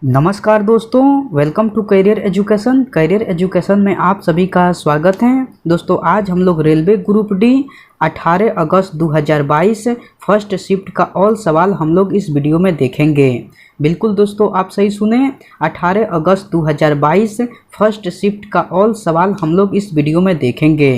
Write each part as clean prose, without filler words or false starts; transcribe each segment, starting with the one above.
नमस्कार दोस्तों, welcome to career education में आप सभी का स्वागत है। दोस्तों आज हम लोग रेलवे ग्रुप डी 18 अगस्त 2022 फर्स्ट शिफ्ट का ऑल सवाल हम लोग इस वीडियो में देखेंगे। बिल्कुल दोस्तों आप सही सुने, 18 अगस्त 2022 फर्स्ट शिफ्ट का ऑल सवाल हम लोग इस वीडियो में देखेंगे।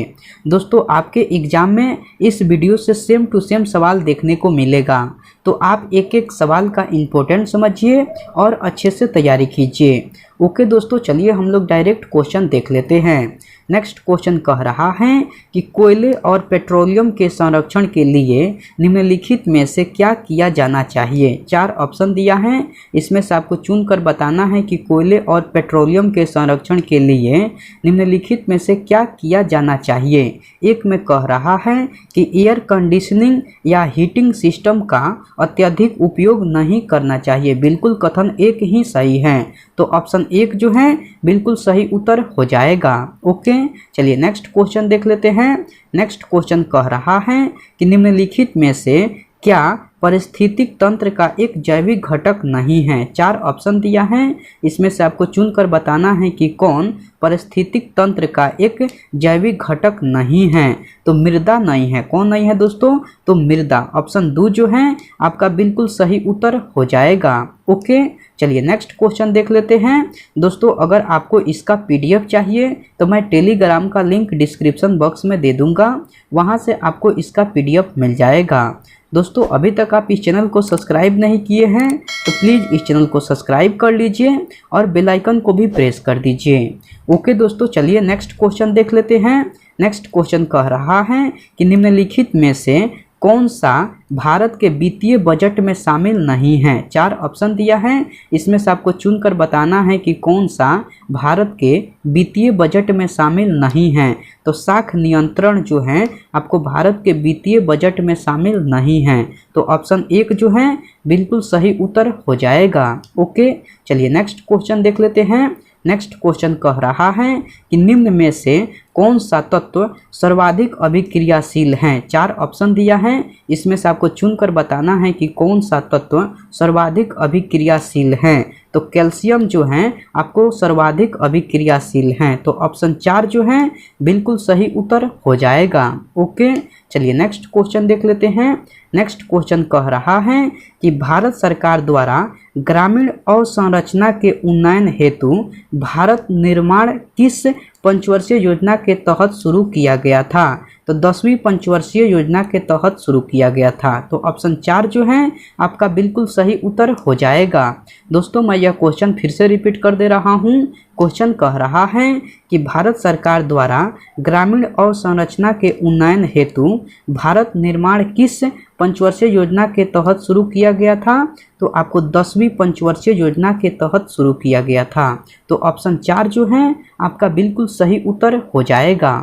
दोस्तों आपके एग्ज़ाम में इस वीडियो से सेम टू सेम सवाल देखने को मिलेगा, तो आप एक एक सवाल का इम्पोर्टेंट समझिए और अच्छे से तैयारी कीजिए। ओके दोस्तों, चलिए हम लोग डायरेक्ट क्वेश्चन देख लेते हैं। नेक्स्ट क्वेश्चन कह रहा है कि कोयले और पेट्रोलियम के संरक्षण के लिए निम्नलिखित में से क्या किया जाना चाहिए। 4 ऑप्शन दिया है, इसमें से आपको चुनकर बताना है कि कोयले और पेट्रोलियम के संरक्षण के लिए निम्नलिखित में से क्या किया जाना चाहिए। एक में कह रहा है कि एयर कंडीशनिंग या हीटिंग सिस्टम का अत्यधिक उपयोग नहीं करना चाहिए। बिल्कुल कथन एक ही सही है, तो ऑप्शन 1 जो है बिल्कुल सही उत्तर हो जाएगा। ओके, चलिए नेक्स्ट क्वेश्चन देख लेते हैं। नेक्स्ट क्वेश्चन कह रहा है कि निम्नलिखित में से क्या पारिस्थितिक तंत्र का एक जैविक घटक नहीं है। 4 ऑप्शन दिया है, इसमें से आपको चुनकर बताना है कि कौन पारिस्थितिक तंत्र का एक जैविक घटक नहीं है। तो मृदा नहीं है। कौन नहीं है दोस्तों? तो मृदा। ऑप्शन 2 जो है आपका बिल्कुल सही उत्तर हो जाएगा। ओके, चलिए नेक्स्ट क्वेश्चन देख लेते हैं। दोस्तों अगर आपको इसका PDF चाहिए तो मैं टेलीग्राम का लिंक डिस्क्रिप्शन बॉक्स में दे दूंगा, वहां से आपको इसका PDF मिल जाएगा। दोस्तों अभी तक आप इस चैनल को सब्सक्राइब नहीं किए हैं तो प्लीज़ इस चैनल को सब्सक्राइब कर लीजिए और बेल आइकन को भी प्रेस कर दीजिए। ओके दोस्तों, चलिए नेक्स्ट क्वेश्चन देख लेते हैं। नेक्स्ट क्वेश्चन कह रहा है कि निम्नलिखित में से कौन सा भारत के वित्तीय बजट में शामिल नहीं है। 4 ऑप्शन दिया है, इसमें से आपको चुनकर बताना है कि कौन सा भारत के वित्तीय बजट में शामिल नहीं है। तो साख नियंत्रण जो है आपको भारत के वित्तीय बजट में शामिल नहीं है, तो ऑप्शन 1 जो है बिल्कुल सही उत्तर हो जाएगा। ओके, चलिए नेक्स्ट क्वेश्चन देख लेते हैं। नेक्स्ट क्वेश्चन कह रहा है कि निम्न में से कौन सा तत्व सर्वाधिक अभिक्रियाशील है। 4 ऑप्शन दिया है, इसमें से आपको चुनकर बताना है कि कौन सा तत्व सर्वाधिक अभिक्रियाशील है। तो कैल्शियम जो है आपको सर्वाधिक अभिक्रियाशील है, तो ऑप्शन 4 जो है बिल्कुल सही उत्तर हो जाएगा। ओके, चलिए नेक्स्ट क्वेश्चन देख लेते हैं। नेक्स्ट क्वेश्चन कह रहा है कि भारत सरकार द्वारा ग्रामीण अवसंरचना के उन्नयन हेतु भारत निर्माण किस पंचवर्षीय योजना के तहत शुरू किया गया था। तो 10वीं पंचवर्षीय योजना के तहत शुरू किया गया था, तो ऑप्शन 4 जो है आपका बिल्कुल सही उत्तर हो जाएगा। दोस्तों मैं यह क्वेश्चन फिर से रिपीट कर दे रहा हूँ। क्वेश्चन कह रहा है कि भारत सरकार द्वारा ग्रामीण अवसंरचना के उन्नयन हेतु भारत निर्माण किस पंचवर्षीय योजना के तहत शुरू किया गया था। तो आपको 10वीं पंचवर्षीय योजना के तहत शुरू किया गया था, तो ऑप्शन 4 जो है आपका बिल्कुल सही उत्तर हो जाएगा।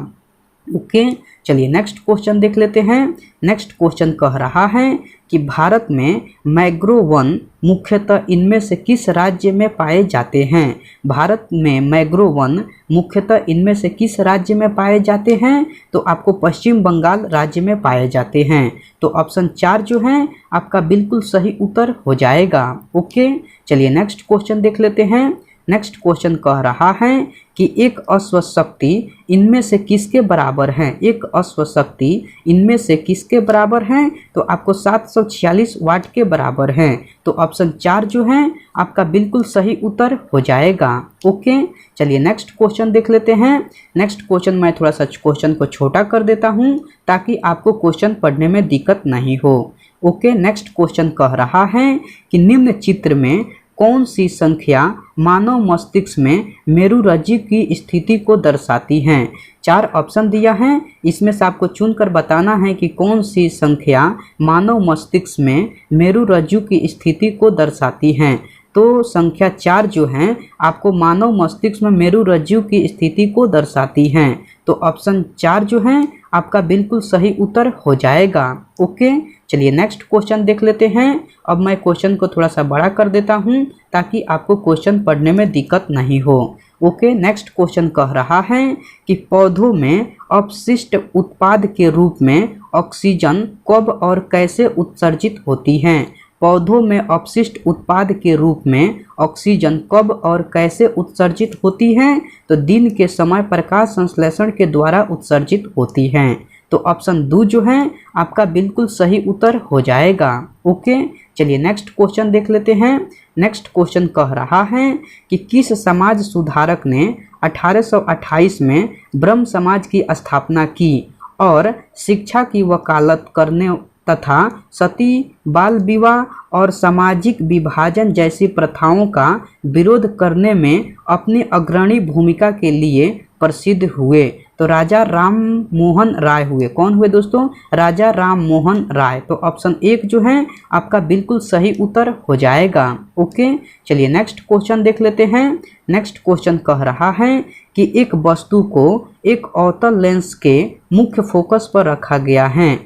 ओके, चलिए नेक्स्ट क्वेश्चन देख लेते हैं। नेक्स्ट क्वेश्चन कह रहा है कि भारत में मैंग्रोव वन मुख्यतः इनमें से किस राज्य में पाए जाते हैं। भारत में मैंग्रोव वन मुख्यतः इनमें से किस राज्य में पाए जाते हैं। तो आपको पश्चिम बंगाल राज्य में पाए जाते हैं, तो ऑप्शन 4 जो है आपका बिल्कुल सही उत्तर हो जाएगा। ओके, चलिए नेक्स्ट क्वेश्चन देख लेते हैं। नेक्स्ट क्वेश्चन कह रहा है कि एक अश्व शक्ति इनमें से किसके बराबर है। एक अश्व शक्ति इनमें से किसके बराबर है। तो आपको 746 वाट के बराबर है, तो ऑप्शन 4 जो है आपका बिल्कुल सही उत्तर हो जाएगा। ओके, चलिए नेक्स्ट क्वेश्चन देख लेते हैं। नेक्स्ट क्वेश्चन मैं थोड़ा सा क्वेश्चन को छोटा कर देता हूँ ताकि आपको क्वेश्चन पढ़ने में दिक्कत नहीं हो। ओके, नेक्स्ट क्वेश्चन कह रहा है कि निम्न चित्र में कौन सी संख्या मानव मस्तिष्क में मेरुरज्जु की स्थिति को दर्शाती है। 4 ऑप्शन दिया है, इसमें से आपको चुनकर बताना है कि कौन सी संख्या मानव मस्तिष्क में मेरुरज्जु की स्थिति को दर्शाती है। तो संख्या 4 जो है आपको मानव मस्तिष्क में मेरुरज्जु की स्थिति को दर्शाती है, तो ऑप्शन 4 जो है आपका बिल्कुल सही उत्तर हो जाएगा। ओके, चलिए नेक्स्ट क्वेश्चन देख लेते हैं। अब मैं क्वेश्चन को थोड़ा सा बड़ा कर देता हूं ताकि आपको क्वेश्चन पढ़ने में दिक्कत नहीं हो। ओके, नेक्स्ट क्वेश्चन कह रहा है कि पौधों में अपशिष्ट उत्पाद के रूप में ऑक्सीजन कब और कैसे उत्सर्जित होती है। पौधों में अपशिष्ट उत्पाद के रूप में ऑक्सीजन कब और कैसे उत्सर्जित होती है? तो दिन के समय प्रकाश संश्लेषण के द्वारा उत्सर्जित होती हैं। तो ऑप्शन 2 जो है आपका बिल्कुल सही उत्तर हो जाएगा। ओके, चलिए नेक्स्ट क्वेश्चन देख लेते हैं। नेक्स्ट क्वेश्चन कह रहा है कि किस समाज सुधारक ने 1828 में ब्रह्म समाज की स्थापना की और शिक्षा की वकालत करने तथा सती, बाल विवाह और सामाजिक विभाजन जैसी प्रथाओं का विरोध करने में अपनी अग्रणी भूमिका के लिए प्रसिद्ध हुए? तो राजा राम मोहन राय हुए। कौन हुए दोस्तों? राजा राम मोहन राय। तो ऑप्शन 1 जो है आपका बिल्कुल सही उत्तर हो जाएगा। ओके, चलिए नेक्स्ट क्वेश्चन देख लेते हैं। नेक्स्ट क्वेश्चन कह रहा है कि एक वस्तु को एक अवतल लेंस के मुख्य फोकस पर रखा गया है,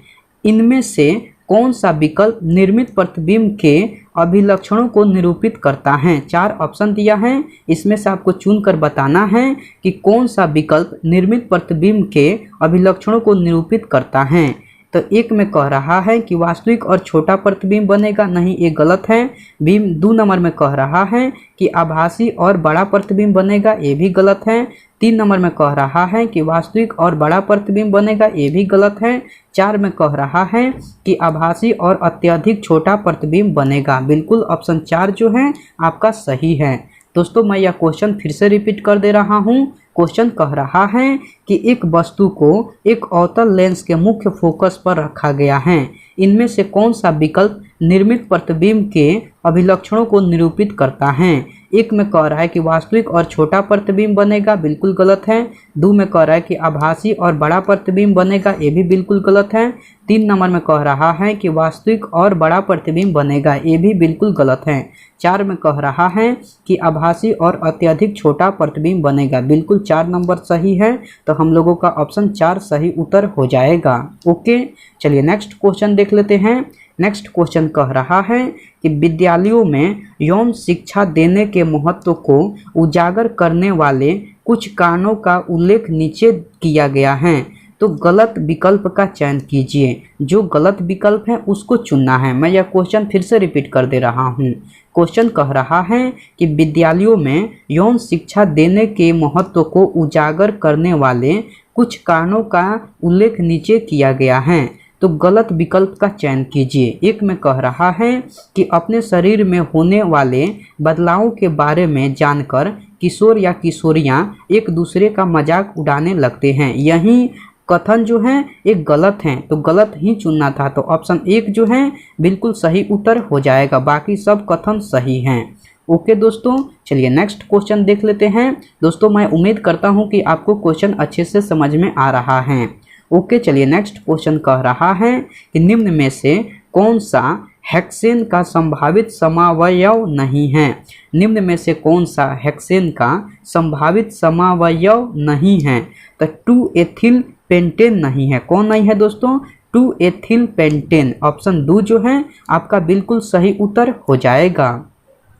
इनमें से कौन सा विकल्प निर्मित प्रतिबिंब के अभिलक्षणों को निरूपित करता है? 4 ऑप्शन दिया है, इसमें से आपको चुनकर बताना है कि कौन सा विकल्प निर्मित प्रतिबिंब के अभिलक्षणों को निरूपित करता है। तो 1 में कह रहा है कि वास्तविक और छोटा प्रतिबिंब बनेगा, नहीं ये गलत है। 2 नंबर में कह रहा है कि आभासी और बड़ा प्रतिबिंब बनेगा, ये भी गलत है। 3 नंबर में कह रहा है कि वास्तविक और बड़ा प्रतिबिंब बनेगा, ये भी गलत है। 4 में कह रहा है कि आभासी और अत्यधिक छोटा प्रतिबिंब बनेगा। बिल्कुल ऑप्शन 4 जो है आपका सही है। दोस्तों मैं यह क्वेश्चन फिर से रिपीट कर दे रहा हूँ। क्वेश्चन कह रहा है कि एक वस्तु को एक अवतल लेंस के मुख्य फोकस पर रखा गया है, इनमें से कौन सा विकल्प निर्मित प्रतिबिंब के अभिलक्षणों को निरूपित करता है? 1 में कह रहा है कि वास्तविक और छोटा प्रतिबिंब बनेगा, बिल्कुल गलत है। 2 में कह रहा है कि आभासी और बड़ा प्रतिबिंब बनेगा, ये भी बिल्कुल गलत है। 3 नंबर में कह रहा है कि वास्तविक और बड़ा प्रतिबिंब बनेगा, ये भी बिल्कुल गलत है। 4 में कह रहा है कि आभासी और अत्यधिक छोटा प्रतिबिंब बनेगा, बिल्कुल 4 नंबर सही है। तो हम लोगों का ऑप्शन 4 सही उत्तर हो जाएगा। ओके, चलिए नेक्स्ट क्वेश्चन देख लेते हैं। नेक्स्ट क्वेश्चन कह रहा है कि विद्यालयों में यौन शिक्षा देने के महत्व को उजागर करने वाले कुछ कारणों का उल्लेख नीचे किया गया है, तो गलत विकल्प का चयन कीजिए। जो गलत विकल्प है उसको चुनना है। मैं यह क्वेश्चन फिर से रिपीट कर दे रहा हूँ। क्वेश्चन कह रहा है कि विद्यालयों में यौन शिक्षा देने के महत्व को उजागर करने वाले कुछ कारणों का उल्लेख नीचे किया गया है, तो गलत विकल्प का चयन कीजिए। 1 में कह रहा है कि अपने शरीर में होने वाले बदलावों के बारे में जानकर किशोर या किशोरियां एक दूसरे का मजाक उड़ाने लगते हैं। यही कथन जो है एक गलत है, तो गलत ही चुनना था। तो ऑप्शन 1 जो है बिल्कुल सही उत्तर हो जाएगा, बाकी सब कथन सही हैं। ओके दोस्तों, चलिए नेक्स्ट क्वेश्चन देख लेते हैं। दोस्तों मैं उम्मीद करता हूँ कि आपको क्वेश्चन अच्छे से समझ में आ रहा है। ओके, चलिए नेक्स्ट क्वेश्चन कह रहा है कि निम्न में से कौन सा हेक्सेन का संभावित समावयव नहीं है? निम्न में से कौन सा हेक्सेन का संभावित समावयव नहीं है? तो 2 एथिल पेंटेन नहीं है। कौन नहीं है दोस्तों? 2 एथिल पेंटेन। ऑप्शन 2 जो है आपका बिल्कुल सही उत्तर हो जाएगा।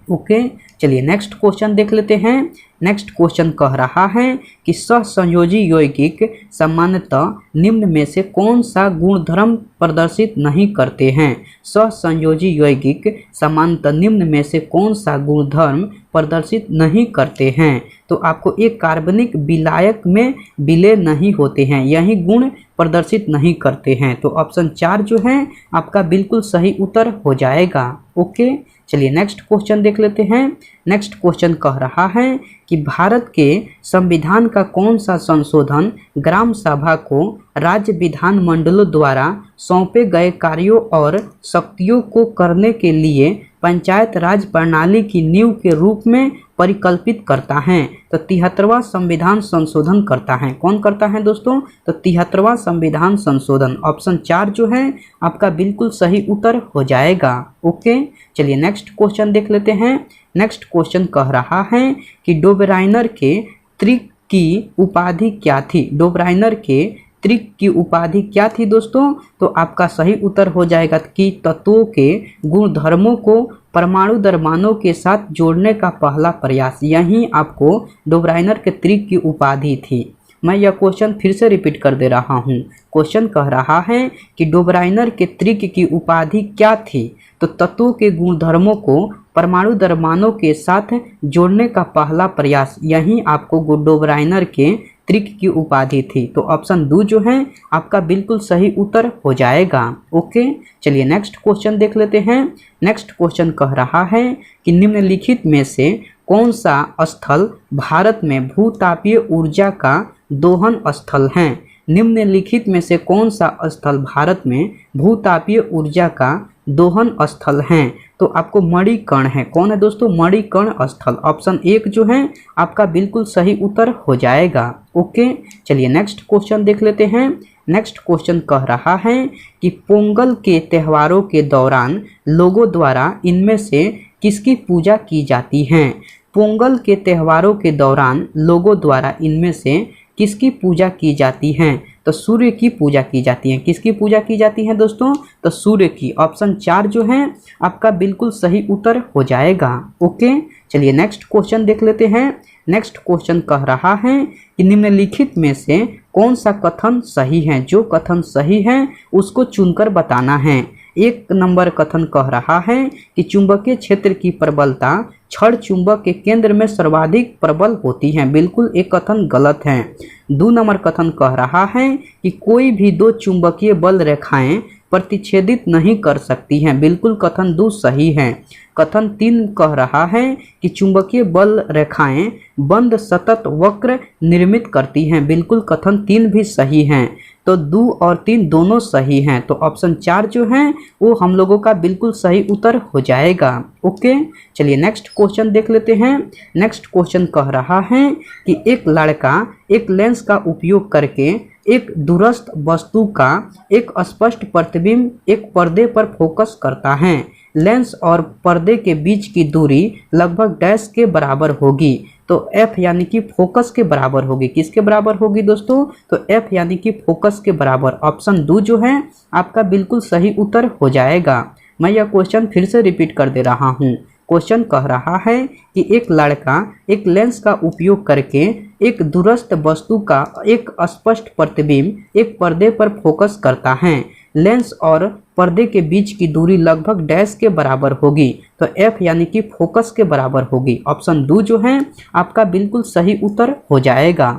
ओके, चलिए नेक्स्ट क्वेश्चन देख लेते हैं। नेक्स्ट क्वेश्चन कह रहा है कि सहसंयोजी यौगिक सामान्यतः निम्न में से कौन सा गुणधर्म प्रदर्शित नहीं करते हैं? सहसंयोजी यौगिक सामान्यतः निम्न में से कौन सा गुणधर्म प्रदर्शित नहीं करते हैं? तो आपको एक कार्बनिक विलायक में विलय नहीं होते हैं, यही गुण प्रदर्शित नहीं करते हैं। तो ऑप्शन 4 जो है आपका बिल्कुल सही उत्तर हो जाएगा। ओके, चलिए नेक्स्ट क्वेश्चन देख लेते हैं। नेक्स्ट क्वेश्चन कह रहा है कि भारत के संविधान का कौन सा संशोधन ग्राम सभा को राज्य विधानमंडलों द्वारा सौंपे गए कार्यों और शक्तियों को करने के लिए पंचायत राज प्रणाली की नींव के रूप में परिकल्पित करता है? तो 73वां संविधान संशोधन करता है। कौन करता है दोस्तों? तो 73वां संविधान संशोधन। ऑप्शन 4 जो है आपका बिल्कुल सही उत्तर हो जाएगा। ओके, चलिए नेक्स्ट क्वेश्चन देख लेते हैं। नेक्स्ट क्वेश्चन कह रहा है कि डोबराइनर के त्रिक की उपाधि क्या थी? डोबराइनर के त्रिक की उपाधि क्या थी दोस्तों? तो आपका सही उत्तर हो जाएगा कि तत्वों के गुणधर्मों को परमाणु द्रव्यमानों के साथ जोड़ने का पहला प्रयास, यही आपको डोबराइनर के त्रिक की उपाधि थी। मैं यह क्वेश्चन फिर से रिपीट कर दे रहा हूँ। क्वेश्चन कह रहा है कि डोबराइनर के त्रिक की उपाधि क्या थी? तो तो तत्वों के गुणधर्मों को परमाणु द्रव्यमानों के साथ जोड़ने का पहला प्रयास, यही आपको गुडोब्राइनर के त्रिक की उपाधि थी। तो ऑप्शन 2 जो है आपका बिल्कुल सही उत्तर हो जाएगा। ओके, चलिए नेक्स्ट क्वेश्चन देख लेते हैं। नेक्स्ट क्वेश्चन कह रहा है कि निम्नलिखित में से कौन सा स्थल भारत में भूतापीय ऊर्जा का दोहन स्थल है। निम्नलिखित में से कौन सा स्थल भारत में भूतापीय ऊर्जा का दोहन स्थल है। तो आपको मणिकर्ण है। कौन है दोस्तों? मणिकर्ण स्थल। ऑप्शन 1 जो है आपका बिल्कुल सही उत्तर हो जाएगा। ओके, चलिए नेक्स्ट क्वेश्चन देख लेते हैं। नेक्स्ट क्वेश्चन कह रहा है कि पोंगल के त्योहारों के दौरान लोगों द्वारा इनमें से किसकी पूजा की जाती है। पोंगल के त्योहारों के दौरान लोगों द्वारा इनमें से किसकी पूजा की जाती है। तो सूर्य की पूजा की जाती है। किसकी पूजा की जाती है दोस्तों? तो सूर्य की। ऑप्शन 4 जो है आपका बिल्कुल सही उत्तर हो जाएगा। ओके, चलिए नेक्स्ट क्वेश्चन देख लेते हैं। नेक्स्ट क्वेश्चन कह रहा है कि निम्नलिखित में से कौन सा कथन सही है। जो कथन सही है उसको चुनकर बताना है। 1 नंबर कथन कह रहा है कि चुंबकीय क्षेत्र की प्रबलता छड़ चुंबक के केंद्र में सर्वाधिक प्रबल होती है। बिल्कुल एक कथन गलत है। 2 नंबर कथन कह रहा है कि कोई भी 2 चुंबकीय बल रेखाएं प्रतिच्छेदित नहीं कर सकती हैं। बिल्कुल कथन 2 सही है। कथन 3 कह रहा है कि चुंबकीय बल रेखाएं बंद सतत वक्र निर्मित करती हैं। बिल्कुल कथन 3 भी सही है। तो 2 और 3 दोनों सही हैं। तो ऑप्शन 4 जो है वो हम लोगों का बिल्कुल सही उत्तर हो जाएगा। ओके, चलिए नेक्स्ट क्वेश्चन देख लेते हैं। नेक्स्ट क्वेश्चन कह रहा है कि एक लड़का एक लेंस का उपयोग करके एक दूरस्थ वस्तु का एक स्पष्ट प्रतिबिंब एक पर्दे पर फोकस करता है। लेंस और पर्दे के बीच की दूरी लगभग डैश के बराबर होगी। तो F यानी कि फोकस के बराबर होगी। किसके बराबर होगी दोस्तों? तो F यानी कि फोकस के बराबर। ऑप्शन 2 जो है आपका बिल्कुल सही उत्तर हो जाएगा। मैं यह क्वेश्चन फिर से रिपीट कर दे रहा हूँ। क्वेश्चन कह रहा है कि एक लड़का एक लेंस का उपयोग करके एक दूरस्थ वस्तु का एक स्पष्ट प्रतिबिंब एक पर्दे पर फोकस करता है। लेंस और पर्दे के बीच की दूरी लगभग डैश के बराबर होगी। तो F यानी कि फोकस के बराबर होगी। ऑप्शन 2 जो है आपका बिल्कुल सही उत्तर हो जाएगा।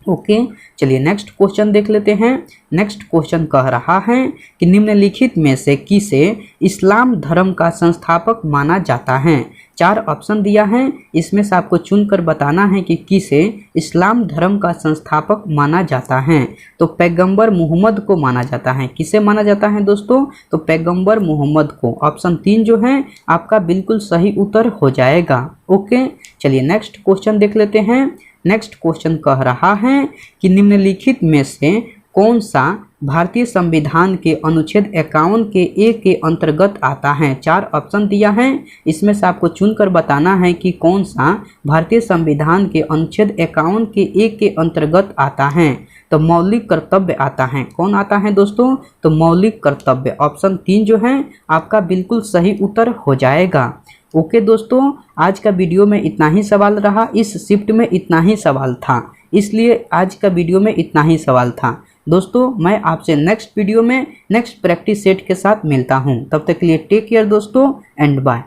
ओके, चलिए नेक्स्ट क्वेश्चन देख लेते हैं। नेक्स्ट क्वेश्चन कह रहा है कि निम्नलिखित में से किसे इस्लाम धर्म का संस्थापक माना जाता है। 4 ऑप्शन दिया है, इसमें से आपको चुनकर बताना है कि किसे इस्लाम धर्म का संस्थापक माना जाता है। तो पैगंबर मोहम्मद को माना जाता है। किसे माना जाता है दोस्तों? तो पैगंबर मोहम्मद को। ऑप्शन 3 जो है आपका बिल्कुल सही उत्तर हो जाएगा। ओके, चलिए नेक्स्ट क्वेश्चन देख लेते हैं। नेक्स्ट क्वेश्चन कह रहा है कि निम्नलिखित में से कौन सा भारतीय संविधान के अनुच्छेद 51 के ए के अंतर्गत आता है। 4 ऑप्शन दिया है, इसमें से आपको चुनकर बताना है कि कौन सा भारतीय संविधान के अनुच्छेद 51 के ए के अंतर्गत आता है। तो मौलिक कर्तव्य आता है। कौन आता है दोस्तों? तो मौलिक कर्तव्य। ऑप्शन 3 जो है आपका बिल्कुल सही उत्तर हो जाएगा। ओके दोस्तों, आज का वीडियो में इतना ही सवाल रहा। इस शिफ्ट में इतना ही सवाल था, इसलिए आज का वीडियो में इतना ही सवाल था। दोस्तों मैं आपसे नेक्स्ट वीडियो में नेक्स्ट प्रैक्टिस सेट के साथ मिलता हूं। तब तक के लिए टेक केयर दोस्तों एंड बाय।